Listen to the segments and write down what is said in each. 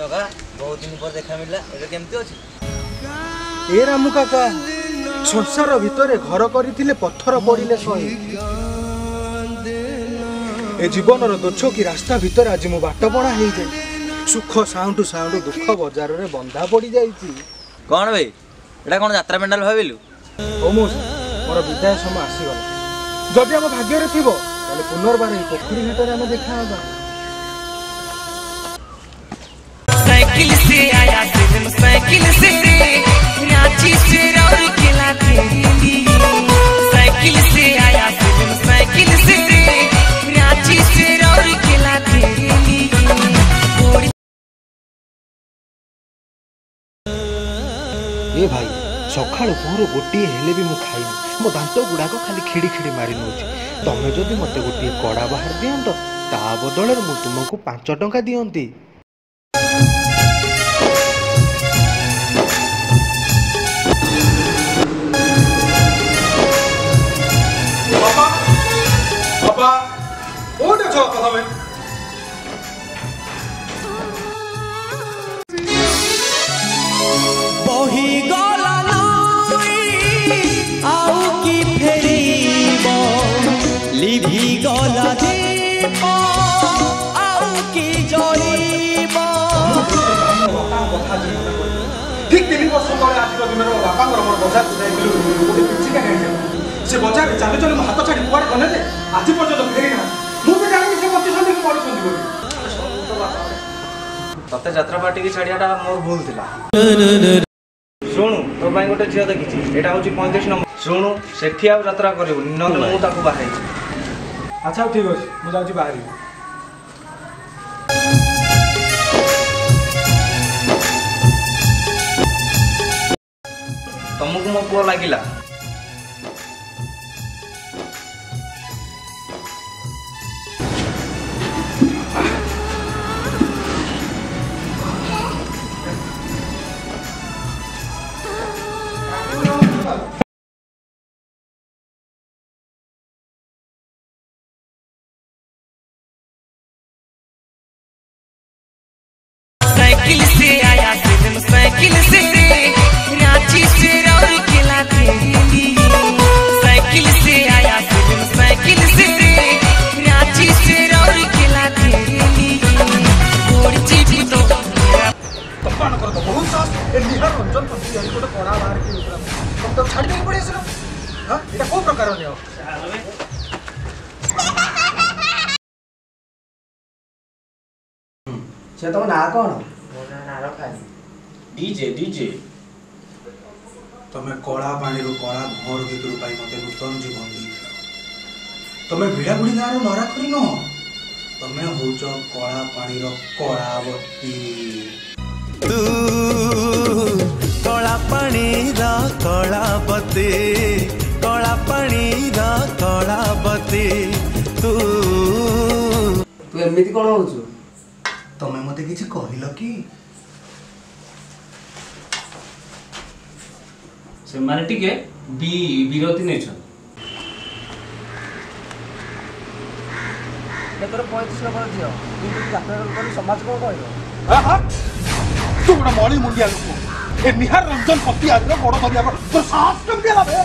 जगा बहुत दिन पर देखा मिलला एबे केमती अछि ए रामू काका संसार भितर घर करथिले पत्थर पड़िले सही ए जीवन दोछ की रास्ता भीतर आज मो बाट बणा हे जाय सुख साउंड साउंड दुख बाजार रे बंधा पड़ी जाईची कोन भाई एटा कोन यात्रा पेंडाल भाबिलु ओ मो मोर विदाय समय आसीगला जदि हम भाग्य रे थिबो ताले पुनर्बार ए पोखरी घाटर हम देखा होगा साइकिल से आया दिन साइकिल से रांची से और किला तेरी साइकिल से आया दिन साइकिल से रांची से और किला तेरी ए भाई सकाळ पुरो गोटी हेले भी मु खाइनी मो दांत गुडाक खाली खिड़ी खिड़ी मारी नोची तमे जदि मते गोटी कड़ा बाहर दियंत ता बदले मु तुमको 5 टंका दियंती पापा पापा ओटे छ कथा में बही गला नई आउ की फेरीबो लिभि गला दीप आउ की जळीबो ठीक 3 वर्ष तले आज दिन बापा मोर बजार जाइलु गोटे पिचिका खाइছে से बजार चालू चालू हाथ छाड़ी कुआर गले जे आज पर्यंत फेरी ना मु भी जानि से मत संदे पड़ संदे बोली तते यात्रा पार्टी की छाड़ियाटा मोर भूल थिला सुनु तो भाई गोटे झियो देखिछि एटा होची 35 नंबर सुनु सेठी आ यात्रा करियो न मु ताको बाहाई अच्छा ठीक अछि मु जाउची बाहरी तुमको मो पुआ लागिला साइकिल से आया दिन साइकिल से रांची से और किला तेरी साइकिल से आया दिन साइकिल से रांची से और किला तेरी गोड़ चीपी तो कपान कर तो बहुत सास ए निहार रंजन पति यानी गोटे पड़ा बाहर के उतरा तुम तो छाड़ी नहीं पड़ी असलो हां एटा को प्रकार ने से तुम ना कौन मो ना रखानी डीजे डीजे तमे कळा पानी रो कळा घोर भितर पाई मते नूतन जीवन दी तमे भिड़ा बुड़ी गार नरा करी न तमे होच कळा पानी रो कळावती तू कला पानी रा कलावती कला पानी रा कलावती तू तू एमिति कोन होछु तमे मते किछि कहिलो की से माने टिके विरोधी नै छ तोर 35 नंबर दियो কিন্তু যাত্রা করে সমাজ কোন কইলো हां तू बड़ा मळी मुंडिया लोक ए निहार रंजन पति आज बड़ करिया तो साहस कम दिला बे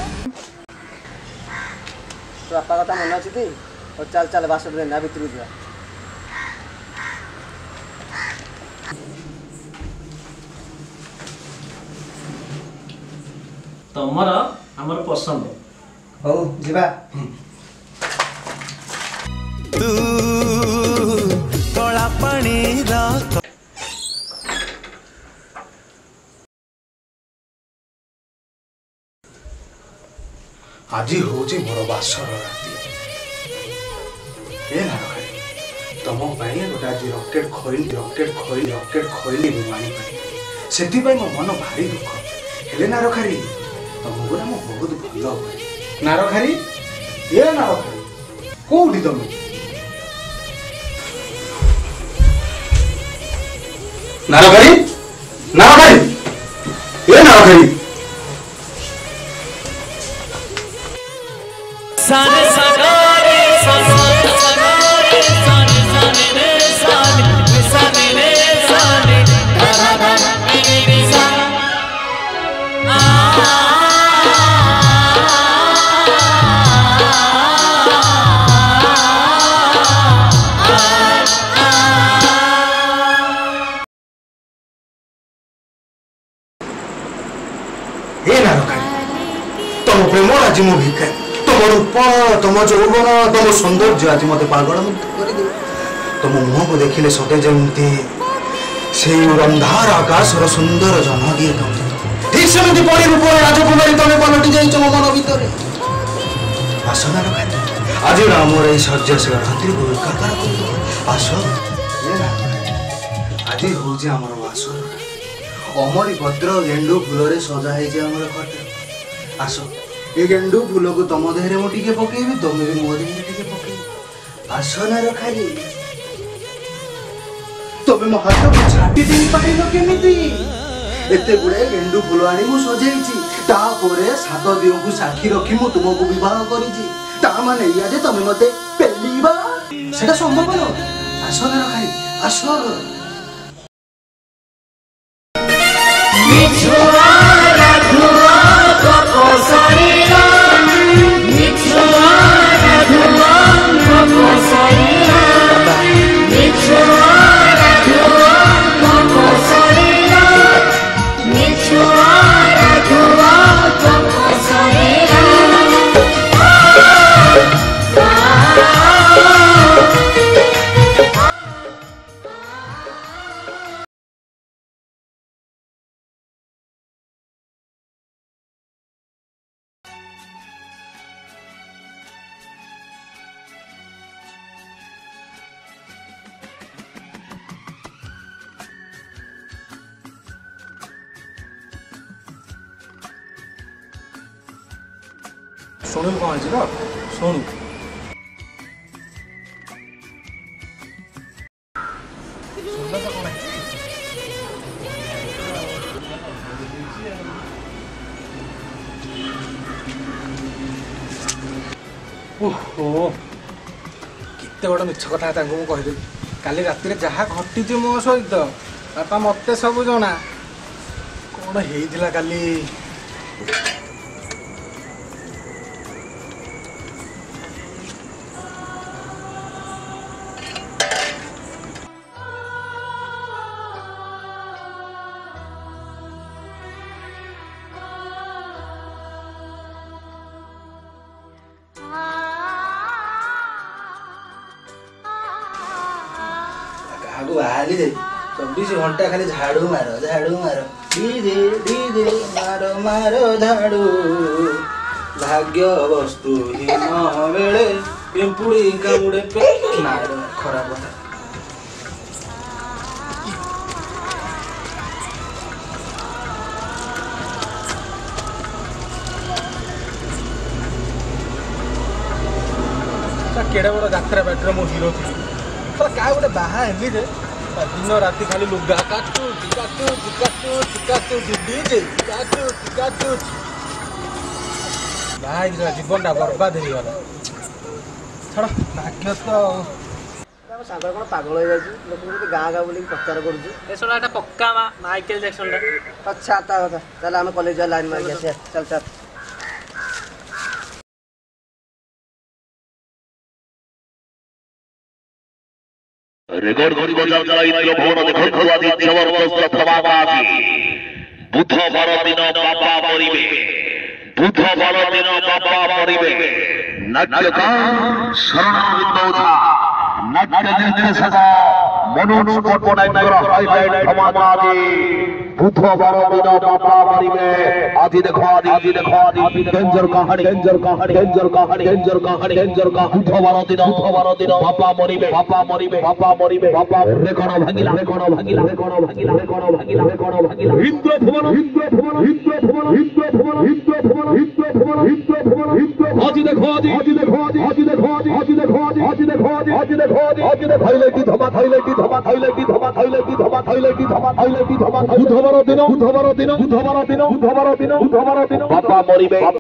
तो आपा कथा मन अछि ती और चल चल बासुर रे ना भितर जा तमर हमर पसंद हो जीवा तू कला पानी रा आज होची मोर बासर राती ए ना रखे तम पाई गोटा आज रॉकेट खोइली विमानी पाई सेति पाई मो मन भारी दुख हेले ना रखारी तम गुरा मो बहुत भलो ना रखारी ए ना रखारी कोउडी तमे ना रखारी ए ना रखारी सारे सारे सारे सारे सारे रे सारे सारे रे सारे आज मो भिखारी तुम रूप तुम यौवन तुम सौंदर्य आज मत पागल मुक्त कर तुम मुह को देखिले सते जमती से रंधार आकाशर सुंदर जन्मदिए ठीक सेमती परी रूप राजकुमारी तुम पलटि जाइछ मो मन भितर आसना रखाई आज आमर ये शଯ୍ୟାଶୀଳ ରାତ୍ରି को एकाकार कर आस आज हूँ आमर बासर अमरी पत्र गेंडू फूल सजा है खट आस ये गेंडू फूल को तुम देहरे मु टिके पकेबी तुम भी मो देहरे टिके पकेबी आसना रखाई तुम मो हाथ को छाटी दे पारिल केमिति एते गुड़े गेंडू फूल आनी मु सजाइछि तापरे 7 दिन को साक्षी रखी मु तुमको विवाह करिछि ता माने या जे तुम मते पेलीबा सेटा संभव न आसना रखाई आस ଶୁଣୁ କଣ ହେଇଛି ତ ଶୁଣୁ ओहो केते बड़ मिछ कथा तांको मु कहि देली काली राति जहाँ घटी मो सहित बापा मते सब जना कौन ହେଇଥିଲା काली आगु बाहरी दे 24 घंटा खाली झाड़ू मारो डीजे डीजे मारो मारो झाड़ू भाग्य वस्तु हीन बेले पिंपुड़ी कामुड़े पे मारो खराब कथा केड़े बड़ यात्रा बाटर मो हिरो थी क्या गोटे बाहा हेली रे दिन राति खाली लुगा काटू काटू काटू काटू डीजे काटू काटू बाहा जीवनटा बर्बाद हो गला छड़ भाग्य तो सागर कौन पागल हो जाए लोक गाँ गाँ बोल प्रचार कर पक्का माइकल जैक्सन अच्छा चल आम कॉलेज लाइन मार चल चल রেকর্ড করি বজাও চালাইছিল ভবন দেখন্তু আদি জবরদস্ত প্রভাবাদি বুধবার দিন বাবা মরিবে বুধবার দিন বাবা মরিবে নাট্যকার শরণানন্দৌদা নাট্য নির্দেশক মনোজ পট্টনায়কর হাইলাইট সমাধাদি বুধবার দিন বাবা মরিবে আদি দেখো আদি ডেঞ্জার কাহিনী ডেঞ্জার কাহিনী ডেঞ্জার কাহিনী ডেঞ্জার কাহিনী ডেঞ্জার কাহিনী বুধবার দিন বাবা মরিবে বাবা মরিবে বাবা মরিবে বাবা রেকর্ড ভাগিলা রেকর্ড ভাগিলা রেকর্ড ভাগিলা রেকর্ড ভাগিলা রেকর্ড ভাগিলা ইন্দ্র ভুবন ইন্দ্র ভুবন ইন্দ্র ভুবন ইন্দ্র ভুবন ইন্দ্র ভুবন ইন্দ্র ভুবন ইন্দ্র ভুবন ইন্দ্র আদি দেখো আদি দেখো আদি দেখো আদি দেখো আদি দেখো আদি দেখো আদি দেখো হাইলাইট ধমা হাইলাইট ধমা হাইলাইট ধমা হাইলাইট ধমা হাইলাইট ধমা হাইলাইট ধমা বুধবার দিন বাবা মরিবে